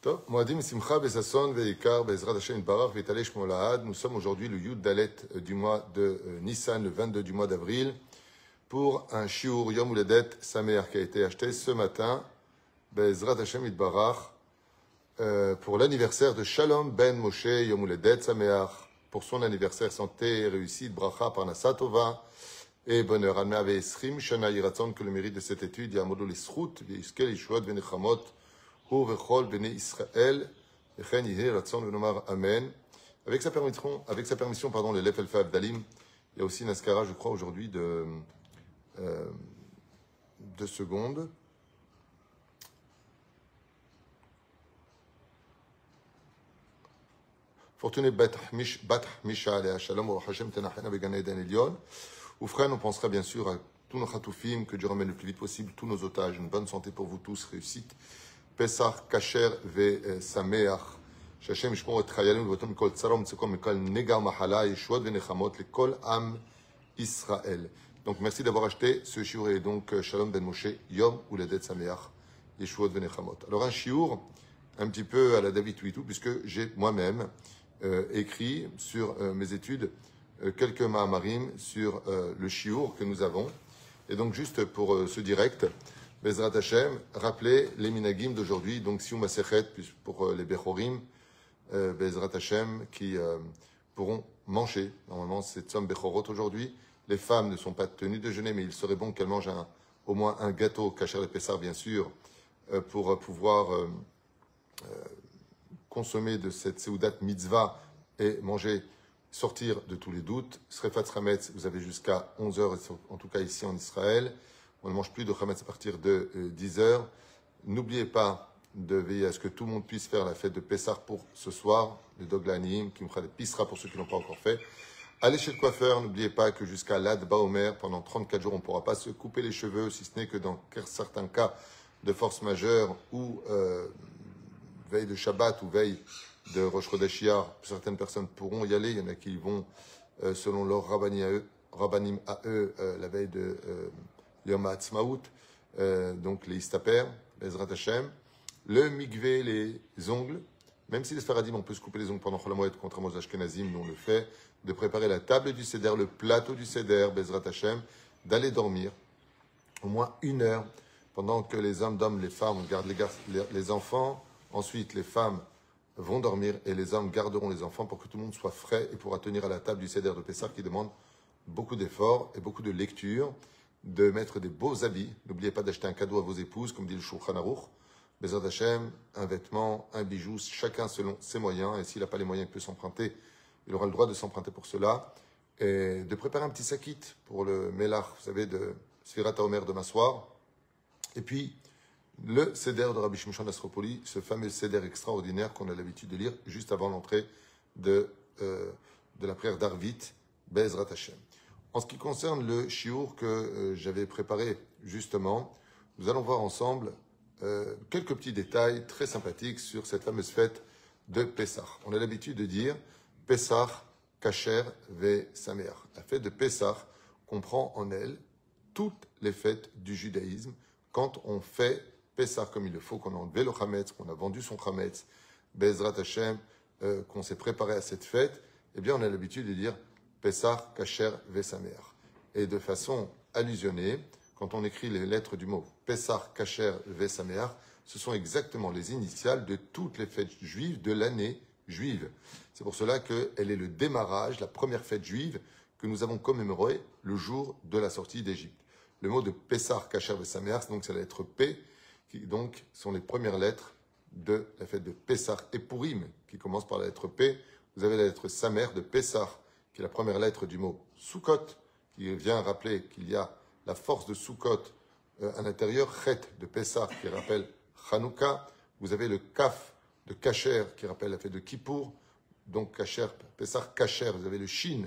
Top. Moadim Simcha Besason Veikar Bezrat Hashem Barach Vitale Shmo Lahad. Nous sommes aujourd'hui le Yud Dalet du mois de Nissan, le 22 du mois d'avril, pour un Shiur Yom Uledet Sameach qui a été acheté ce matin, Bezrat Hashem Barach, pour l'anniversaire de Shalom Ben Moshe Yom Uledet Sameach, pour son anniversaire santé, réussite, bracha, parnasa tova et bonheur. Almea ve'esrim shana yiratzon, que le mérite de cette étude yamodu l'isrut ve'iskel yishuot ve'nechamot hu vechol bnei Israël vechen yihei ratzon ve'nomar amen. Avec sa permission, pardon, les Lef Elfa Abdalim, il y a aussi une askara, je crois, aujourd'hui de 2 secondes. Fortuné Bat Misha Alea Shalom Baruch Hashem Tenachena Began Eden Elion. Oufren, on pensera bien sûr à tous nos chatoufim, que Dieu ramène le plus vite possible tous nos otages. Une bonne santé pour vous tous, réussite. Pesach, Kasher, Ve Sameach. Shashem Shmor et Chayalim, Votom Kol Tsarom, Tsekom, Kol Negar Mahala, Yeshuot, Venechamot, le Kol Am Israël. Donc merci d'avoir acheté ce shiur et donc Shalom Ben Moshe, Yom Uledet Sameach, Yeshuot, Venechamot. Alors un shiur un petit peu à la David Tuitou, puisque j'ai moi-même écrit sur mes études quelques ma'amarim sur le shiur que nous avons. Et donc, juste pour ce direct, Bezrat Hashem, rappeler les minagim d'aujourd'hui, donc Sium Masechet, pour les Bechorim, Bezrat Hashem, qui pourront manger. Normalement, c'est Tzom Bechorot aujourd'hui. Les femmes ne sont pas tenues de jeûner, mais il serait bon qu'elles mangent au moins un gâteau, Kasher le Pessar, bien sûr, pour pouvoir consommer de cette Seudat Mitzvah et manger, sortir de tous les doutes. Srefat Chametz, vous avez jusqu'à 11h, en tout cas ici en Israël. On ne mange plus de Chametz à partir de 10h. N'oubliez pas de veiller à ce que tout le monde puisse faire la fête de Pessah pour ce soir, le Doglanim, qui me fera des pisseras pour ceux qui ne l'ont pas encore fait. Allez chez le coiffeur, n'oubliez pas que jusqu'à l'Ad Baomer, pendant 34 jours, on ne pourra pas se couper les cheveux, si ce n'est que dans certains cas de force majeure ou veille de Shabbat ou veille de Rosh Chodesh Iyar, certaines personnes pourront y aller. Il y en a qui y vont selon leur rabbanim à eux la veille de Yom HaAtzmaut, donc les Istaper, Bezrat Hashem. Le mikvé, les ongles, même si les Sfaradim, on peut se couper les ongles pendant Chol HaMoed, contrairement aux Ashkenazim, nous on le fait, de préparer la table du Seder, le plateau du Seder, Bezrat Hashem, d'aller dormir au moins 1 heure pendant que les hommes, les femmes gardent les enfants. Ensuite, les femmes vont dormir et les hommes garderont les enfants pour que tout le monde soit frais et pourra tenir à la table du Seder de Pessah qui demande beaucoup d'efforts et beaucoup de lecture, de mettre des beaux habits. N'oubliez pas d'acheter un cadeau à vos épouses, comme dit le Shulchan Aruch. Bezrat Hashem, un vêtement, un bijou, chacun selon ses moyens. Et s'il n'a pas les moyens, il peut s'emprunter. Il aura le droit de s'emprunter pour cela. Et de préparer un petit sakit pour le Melach, vous savez, de Sfirat HaOmer de m'asseoir. Et puis, le Seder de Rabbi Shimshon Astropoli, ce fameux Seder extraordinaire qu'on a l'habitude de lire juste avant l'entrée de la prière d'Arvit, Bezrat Hashem. En ce qui concerne le shiur que j'avais préparé justement, nous allons voir ensemble quelques petits détails très sympathiques sur cette fameuse fête de Pessah. On a l'habitude de dire Pessah, Kasher, Ve Sameach. La fête de Pessah comprend en elle toutes les fêtes du judaïsme. Quand on fait Pessah comme il le faut, qu'on a enlevé le Chametz, qu'on a vendu son Chametz, Bezrat Hashem, qu'on s'est préparé à cette fête, eh bien on a l'habitude de dire Pessah, Kasher, Vesameach. Et de façon allusionnée, quand on écrit les lettres du mot Pessah, Kasher, Vesameach, ce sont exactement les initiales de toutes les fêtes juives de l'année juive. C'est pour cela qu'elle est le démarrage, la première fête juive que nous avons commémorée le jour de la sortie d'Égypte. Le mot de Pessah, Kasher, Vesameach, donc c'est la lettre P, qui donc sont les premières lettres de la fête de Pessah et Purim, qui commence par la lettre P. Vous avez la lettre Samer de Pessah, qui est la première lettre du mot Sukkot, qui vient rappeler qu'il y a la force de Sukkot à l'intérieur, Chet de Pessah, qui rappelle Hanouka. Vous avez le Kaf de Kasher, qui rappelle la fête de Kippour, donc Kasher, Pessah Kasher. Vous avez le Shin,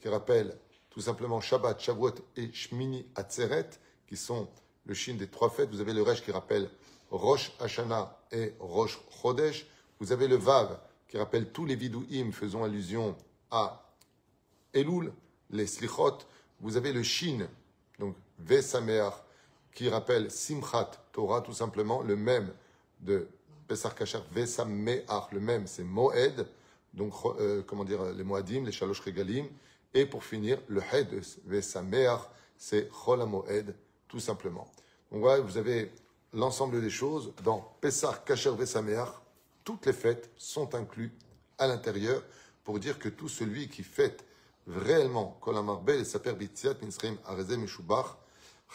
qui rappelle tout simplement Shabbat, Shavuot et Shmini Atzeret, qui sont le Shin des 3 fêtes. Vous avez le Resh qui rappelle Rosh Hashanah et Rosh Chodesh. Vous avez le Vav qui rappelle tous les Vidouim faisant allusion à Elul, les Slichot. Vous avez le Shin, donc Vesameach, qui rappelle Simchat Torah, tout simplement, le même de Pesach Kasher Vesameach, le même, c'est Moed, donc comment dire, les Moadim, les Shalosh Regalim, et pour finir, le Hed Vesameach, c'est Chol HaMoed, tout simplement. Donc voilà, vous avez l'ensemble des choses. Dans Pesach Kasher Vesameach, toutes les fêtes sont incluses à l'intérieur pour dire que tout celui qui fête réellement Kol HaMarbel et Saper B'Tziat Mitzrayim Arezeh Meshubach,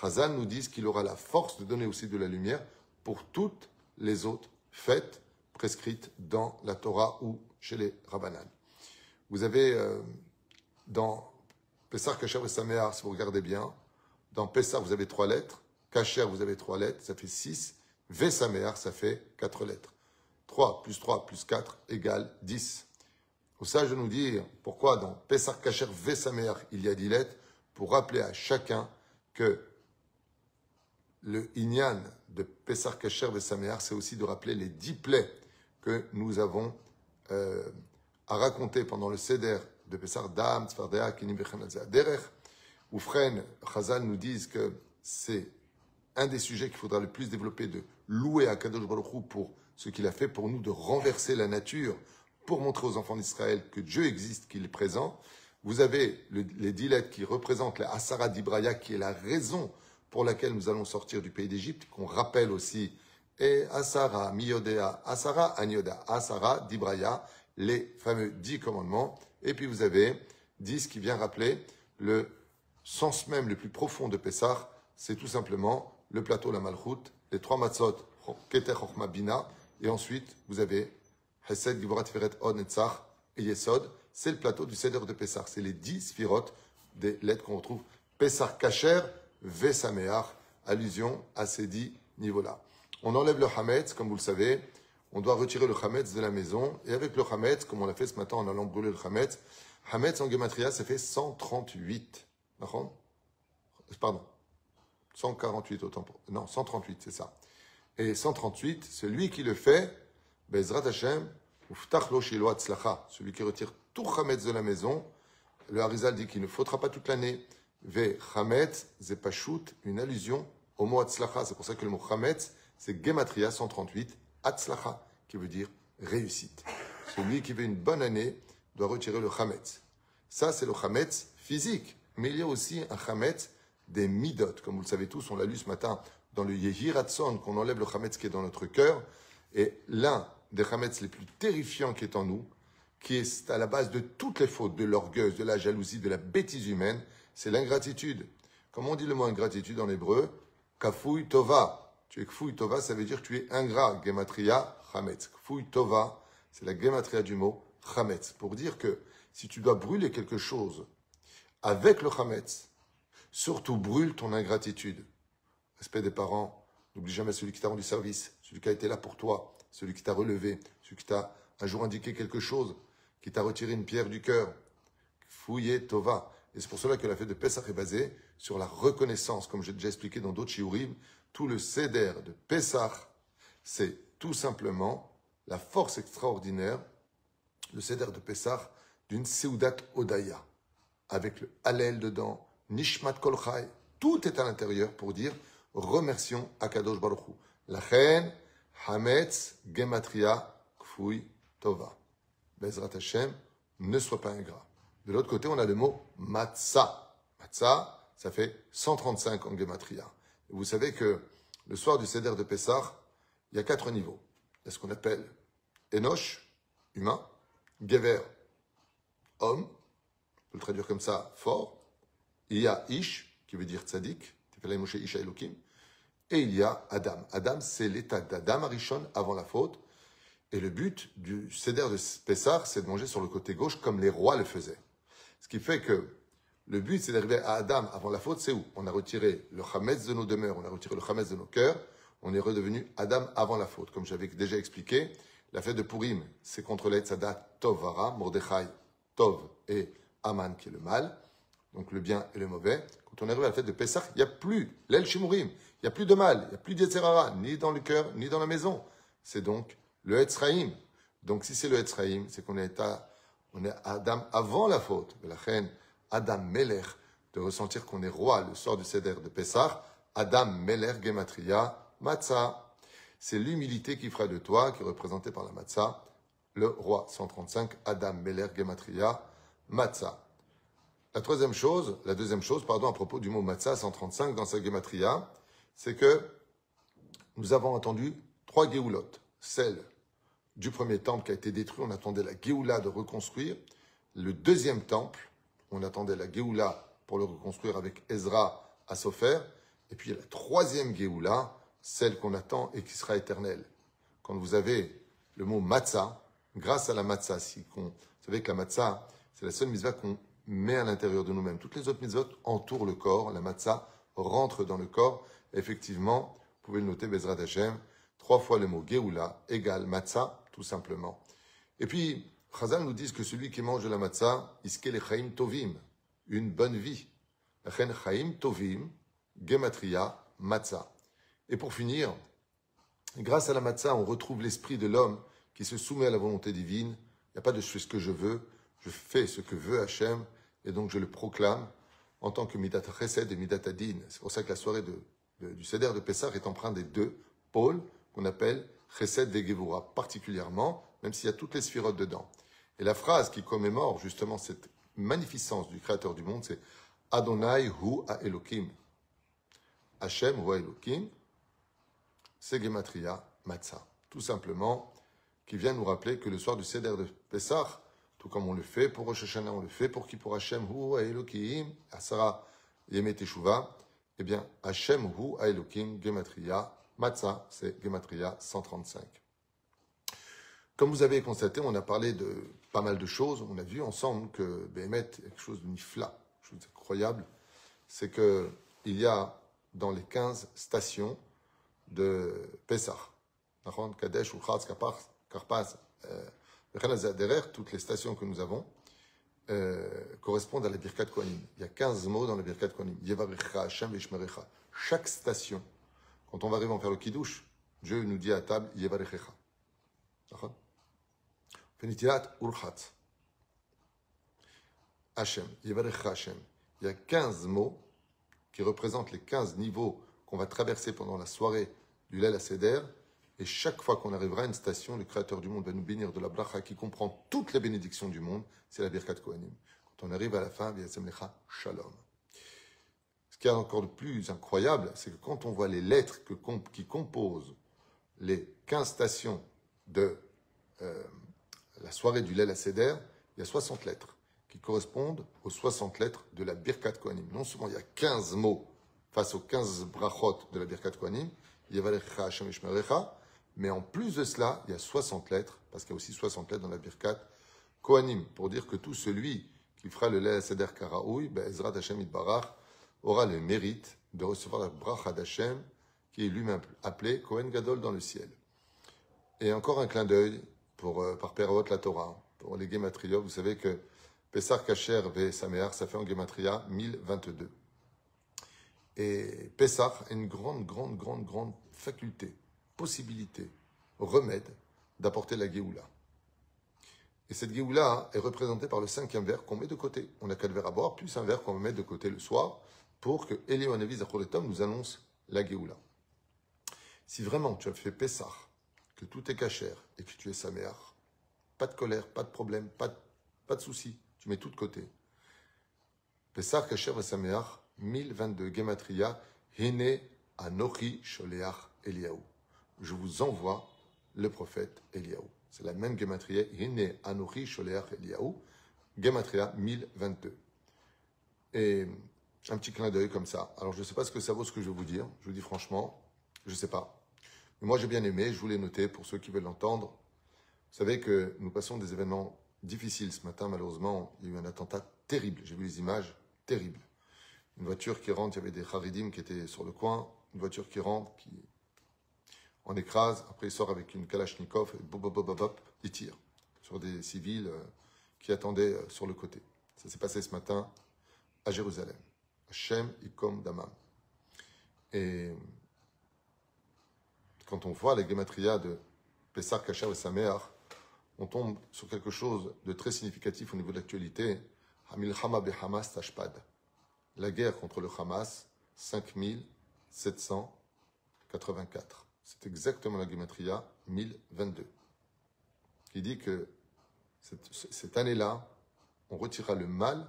Chazal nous dit qu'il aura la force de donner aussi de la lumière pour toutes les autres fêtes prescrites dans la Torah ou chez les Rabbanan. Vous avez dans Pesach, Kasher et Sameach, si vous regardez bien, dans Pesach vous avez 3 lettres, Kasher vous avez 3 lettres, ça fait 6, Vesameach ça fait 4 lettres. 3 plus 4 égale 10. Au sage de nous dire pourquoi dans Pesach, Kasher, Vesameach il y a 10 lettres, pour rappeler à chacun que le Inyan de Pesach, Kasher, Vesameach, c'est aussi de rappeler les 10 plaies que nous avons à raconter pendant le Seder de Pesach, Dam, Tzfardea, Kinim, Bechem, Derech, où Fren, Chazal nous disent que c'est un des sujets qu'il faudra le plus développer, de louer à Kadosh Baruch Hu pour ce qu'il a fait pour nous, de renverser la nature, pour montrer aux enfants d'Israël que Dieu existe, qu'il est présent. Vous avez les 10 lettres qui représentent la Asara d'Ibraya, qui est la raison pour laquelle nous allons sortir du pays d'Égypte, qu'on rappelle aussi, et Asara, Miyodea, Asara, Anyoda, Asara, d'Ibraya, les fameux 10 commandements. Et puis vous avez 10 qui vient rappeler le sens même le plus profond de Pessah, c'est tout simplement le plateau, la Malchut, les 3 matzot, Keter, Chochma, Bina, et ensuite vous avez Hesed, Givorat, Tiferet, Od, Netzach et Yesod. C'est le plateau du Seder de Pessah. C'est les 10 sphirotes des lettres qu'on retrouve. Pessah Kasher, Vesameach, allusion à ces 10 niveaux-là. On enlève le Hametz, comme vous le savez. On doit retirer le Hametz de la maison. Et avec le Hametz, comme on l'a fait ce matin en allant brûler le Hametz, Hametz en Gematria, ça fait 138. Pardon. 148 autant pour... Non, 138, c'est ça. Et 138, celui qui le fait, Bezrat Hashem, Uftach lo shelo hatzlacha, celui qui retire tout Hametz de la maison, le Harizal dit qu'il ne faudra pas toute l'année. Ve Hametz, Zepashut, une allusion au mot Hatzlacha. C'est pour ça que le mot Hametz, c'est Gematria 138, Hatzlacha, qui veut dire réussite. Celui qui veut une bonne année doit retirer le Hametz. Ça, c'est le Hametz physique. Mais il y a aussi un Hametz des Midot. Comme vous le savez tous, on l'a lu ce matin dans le Yehi Ratzon, qu'on enlève le Hametz qui est dans notre cœur. Et l'un des Hametz les plus terrifiants qui est en nous, qui est à la base de toutes les fautes, de l'orgueil, de la jalousie, de la bêtise humaine, c'est l'ingratitude. Comment on dit le mot ingratitude en hébreu? Kafouy tova. Tu es kfouy tova, ça veut dire que tu es ingrat. Gematria, chametz. Kfouy tova, c'est la gematria du mot chametz. Pour dire que si tu dois brûler quelque chose avec le chametz, surtout brûle ton ingratitude. Respect des parents, n'oublie jamais celui qui t'a rendu service, celui qui a été là pour toi, celui qui t'a relevé, celui qui t'a un jour indiqué quelque chose, qui t'a retiré une pierre du cœur. Kfouye tova. Et c'est pour cela que la fête de Pessah est basée sur la reconnaissance, comme j'ai déjà expliqué dans d'autres shiurim. Tout le seder de Pessah, c'est tout simplement la force extraordinaire, le seder de Pessah, d'une Seudat Odaya, avec le Hallel dedans, Nishmat Kol Chai, tout est à l'intérieur pour dire remercions Akadosh Baruch Hu. Lachen, Hametz, Gematria, Kfouy, Tova. Bezrat Hashem, ne sois pas ingrat. De l'autre côté, on a le mot matzah. Matzah, ça fait 135 en Gematria. Et vous savez que le soir du Seder de Pessah, il y a 4 niveaux. Il y a ce qu'on appelle Enosh, humain, Gever, homme, on peut le traduire comme ça, fort. Il y a Ish, qui veut dire tzaddik, et il y a Adam. Adam, c'est l'état d'Adam Arishon avant la faute. Et le but du Seder de Pessah, c'est de manger sur le côté gauche comme les rois le faisaient. Ce qui fait que le but, c'est d'arriver à Adam avant la faute, c'est où? On a retiré le Hametz de nos demeures, on a retiré le Hametz de nos cœurs, on est redevenu Adam avant la faute. Comme j'avais déjà expliqué, la fête de Purim, c'est contre les Tzadat Tov Vara, Mordechai, Tov et Aman qui est le mal, donc le bien et le mauvais. Quand on arrive à la fête de Pessah, il n'y a plus l'El Shimurim, il n'y a plus de mal, il n'y a plus d'Yetzerara, ni dans le cœur, ni dans la maison. C'est donc le Etzraïm. Donc si c'est le Etzraïm, c'est qu'on est Adam avant la faute. La reine Adam Melech, de ressentir qu'on est roi le soir du Seder de Pessah. Adam Melech Gematria Matzah. C'est l'humilité qui fera de toi, qui est représentée par la matzah, le roi. 135, Adam, Meler, Gematria, matzah. La deuxième chose, à propos du mot matzah, 135, dans sa Gematria, c'est que nous avons entendu 3 Géoulot. Celle du premier temple qui a été détruit, on attendait la Géoula de reconstruire. Le deuxième temple, on attendait la Géoula pour le reconstruire avec Ezra à Sofer. Et puis la troisième Géoula, celle qu'on attend et qui sera éternelle. Quand vous avez le mot matzah, grâce à la matzah, vous savez que la matzah, c'est la seule mitzvah qu'on met à l'intérieur de nous-mêmes. Toutes les autres mitzvot entourent le corps. La matzah rentre dans le corps. Effectivement, vous pouvez le noter, Bezrat Hashem, 3 fois le mot Géoula égale matzah, tout simplement. Et puis, Chazal nous dit que celui qui mange de la matzah, iske le chaim tovim, une bonne vie. Chen chaim tovim, gematria, matzah. Et pour finir, grâce à la matzah, on retrouve l'esprit de l'homme qui se soumet à la volonté divine. Il n'y a pas de je fais ce que je veux, je fais ce que veut Hachem, et donc je le proclame en tant que midat chesed et midat adin. C'est pour ça que la soirée du Seder de Pessah est empreinte des 2 pôles qu'on appelle chesed et gevura, particulièrement, même s'il y a toutes les sphirotes dedans. Et la phrase qui commémore justement cette magnificence du Créateur du monde, c'est Adonai hu ha-Elokim. Hachem hu ha-Elokim, c'est Gematria Matzah. Tout simplement, qui vient nous rappeler que le soir du Seder de Pessah, tout comme on le fait pour Rosh Hashanah, on le fait pour Kippour Hachem hu ha-Elokim, Asara Yemei Teshuvah, eh bien, Hachem hu ha-Elokim, Gematria Matzah, c'est Gematria 135. Comme vous avez constaté, on a parlé de pas mal de choses. On a vu ensemble que Béhémet est quelque chose de nifla, quelque chose d'incroyable. C'est qu'il y a dans les 15 stations de Pessah, Kadesh, Uchatz, Karpas, derrière, toutes les stations que nous avons correspondent à la Birkat Kohanim. Il y a 15 mots dans la Birkat Kohanim. Yevarecha, Hashem, Veshmerecha. Chaque station, quand on va arriver à faire le Kiddush, Dieu nous dit à table, Yevarechecha. Fenitilat Urchat. Hachem, Yevarecha Hachem. Il y a 15 mots qui représentent les 15 niveaux qu'on va traverser pendant la soirée du Leil HaSeder. Et chaque fois qu'on arrivera à une station, le Créateur du monde va nous bénir de la bracha qui comprend toutes les bénédictions du monde. C'est la Birkat Kohanim. Quand on arrive à la fin, V'yasem lecha Shalom. Ce qui est encore de plus incroyable, c'est que quand on voit les lettres qui composent les 15 stations de la soirée du Leil HaSeder, il y a 60 lettres qui correspondent aux 60 lettres de la Birkat Kohanim. Non seulement il y a 15 mots face aux 15 brachot de la Birkat Kohanim, Yevarecha Hashem Veshmerecha, mais en plus de cela, il y a 60 lettres, parce qu'il y a aussi 60 lettres dans la Birkat Kohanim, pour dire que tout celui qui fera le Leil HaSeder Karaoui, Ezrat Hashem Yitbarach, aura le mérite de recevoir la bracha d'Hashem, qui est lui-même appelé Kohen Gadol dans le ciel. Et encore un clin d'œil par Perot la Torah, pour les Gematriot. Vous savez que Pessah Kacher ve Sameach, ça fait en Gematria 1022. Et Pessah a une grande faculté, possibilité, remède d'apporter la Géoula. Et cette Géoula est représentée par le 5e verre qu'on met de côté. On n'a 4 verres à boire, plus un verre qu'on met de côté le soir, pour que Eliyahu Hanavi Zachoretom nous annonce la Géoula. Si vraiment tu as fait Pessah, que tout est cachère et que tu es Sameach, pas de colère, pas de problème, pas de souci, tu mets tout de côté. Pessah Kacher ve Sameach, 1022 Gematria, Hine Anochi Sholeach Eliyahu. Je vous envoie le prophète Eliyahu. C'est la même Gematria, Hine Anochi Sholeach Eliyahu, Gematria 1022. Et un petit clin d'œil comme ça. Alors je ne sais pas ce que ça vaut, ce que je vais vous dire. Je vous dis franchement, je ne sais pas. Mais moi j'ai bien aimé, je voulais noter pour ceux qui veulent l'entendre. Vous savez que nous passons des événements difficiles ce matin, malheureusement. Il y a eu un attentat terrible, j'ai vu les images, terribles. Une voiture qui rentre, il y avait des Haridim qui étaient sur le coin. Une voiture qui rentre, qui en écrase. Après il sort avec une Kalachnikov et bop, il tire sur des civils qui attendaient sur le côté. Ça s'est passé ce matin à Jérusalem. Hashem Ikom Damam. Et quand on voit les Gematria de Pessah, Kacher et Sameach, on tombe sur quelque chose de très significatif au niveau de l'actualité. Hamilchama beHamas Tashpad. La guerre contre le Hamas, 5784. c'est exactement la Gematria 1022, qui dit que cette année-là, on retirera le mal,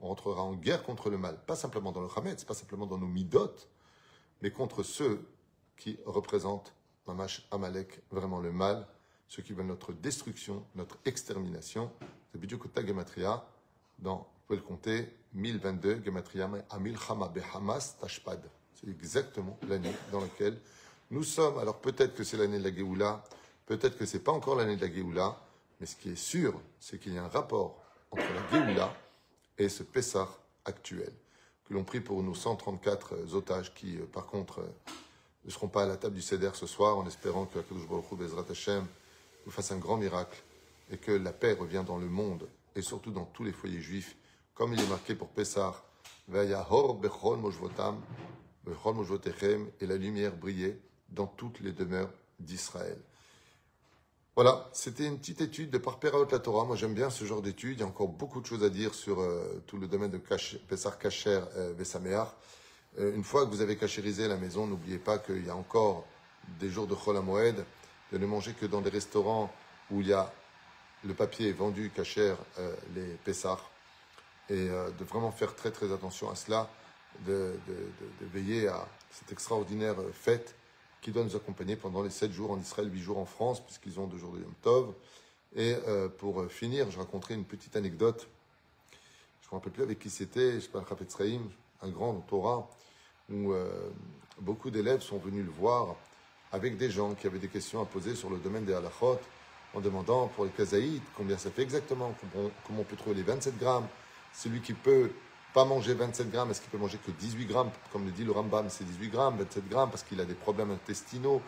on rentrera en guerre contre le mal, pas simplement dans le Hametz, pas simplement dans nos midot, mais contre ceux qui représentent Mamash Amalek, vraiment le mal, ceux qui veulent notre destruction, notre extermination. C'est Bidjukota Gematria, vous pouvez le compter, 1022, Gematria Amil Chama Behamas Tashpad. C'est exactement l'année dans laquelle nous sommes. Alors peut-être que c'est l'année de la Géoula, peut-être que ce n'est pas encore l'année de la Géoula, mais ce qui est sûr, c'est qu'il y a un rapport entre la Géoula et ce Pessah actuel, que l'on prie pour nos 134 otages qui, par contre, ne seront pas à la table du Seder ce soir, en espérant que Akadosh Baruch Hu Bezrat Hashem nous fasse un grand miracle et que la paix revienne dans le monde et surtout dans tous les foyers juifs, comme il est marqué pour Pessah, Vayahor bechol mojvotam, bechol mojvotechem, et la lumière brillait dans toutes les demeures d'Israël. Voilà, c'était une petite étude de par Peraot la Torah. Moi, j'aime bien ce genre d'études. Il y a encore beaucoup de choses à dire sur tout le domaine de Pessah Kasher Vesameach. Une fois que vous avez cachérisé la maison, n'oubliez pas qu'il y a encore des jours de Chol HaMoed, de ne manger que dans des restaurants où il y a le papier vendu kasher, les Pessah, et de vraiment faire très très attention à cela, de veiller à cette extraordinaire fête qui doit nous accompagner pendant les 7 jours en Israël, 8 jours en France, puisqu'ils ont 2 jours de Yom Tov. Et pour finir, je raconterai une petite anecdote. Je ne me rappelle plus avec qui c'était, je sais pas, Chafetz Chaim, un grand Torah, où beaucoup d'élèves sont venus le voir avec des gens qui avaient des questions à poser sur le domaine des halachot, en demandant pour les kazaïd combien ça fait exactement, comment on peut trouver les 27 grammes. Celui qui peut pas manger 27 grammes, est-ce qu'il peut manger que 18 grammes? Comme le dit le Rambam, c'est 18 grammes, 27 grammes, parce qu'il a des problèmes intestinaux.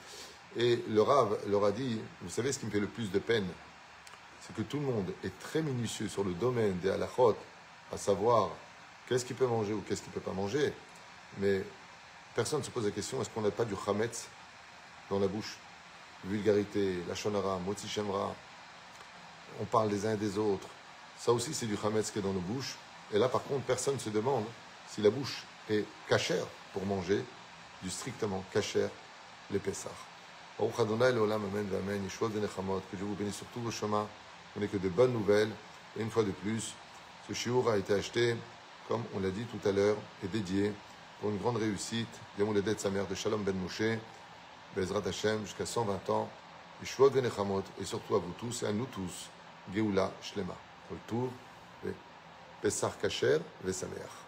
Et le Rav leur a dit, vous savez ce qui me fait le plus de peine, c'est que tout le monde est très minutieux sur le domaine des halachot, à savoir qu'est-ce qu'il peut manger ou qu'est-ce qu'il ne peut pas manger. Mais personne ne se pose la question, est-ce qu'on n'a pas du chametz dans la bouche? Vulgarité, la shonara, motzi shemra, on parle des uns et des autres. Ça aussi, c'est du chametz qui est dans nos bouches. Et là, par contre, personne ne se demande si la bouche est cachère pour manger du strictement cachère, les Pessah. Baruch Adonai le'olam amen v'amen, Yeshua v'nechamot, que Dieu vous bénisse sur tous vos chemins, on n'est que de bonnes nouvelles. Et une fois de plus, ce shiur a été acheté, comme on l'a dit tout à l'heure, et dédié pour une grande réussite, Yom Houledet sa mère de Shalom Ben Moshe, Bezrat Hashem, jusqu'à 120 ans, Yeshua v'nechamot, et surtout à vous tous et à nous tous, Geoula Shlema. Retour, Pessah Kasher, Vesameach.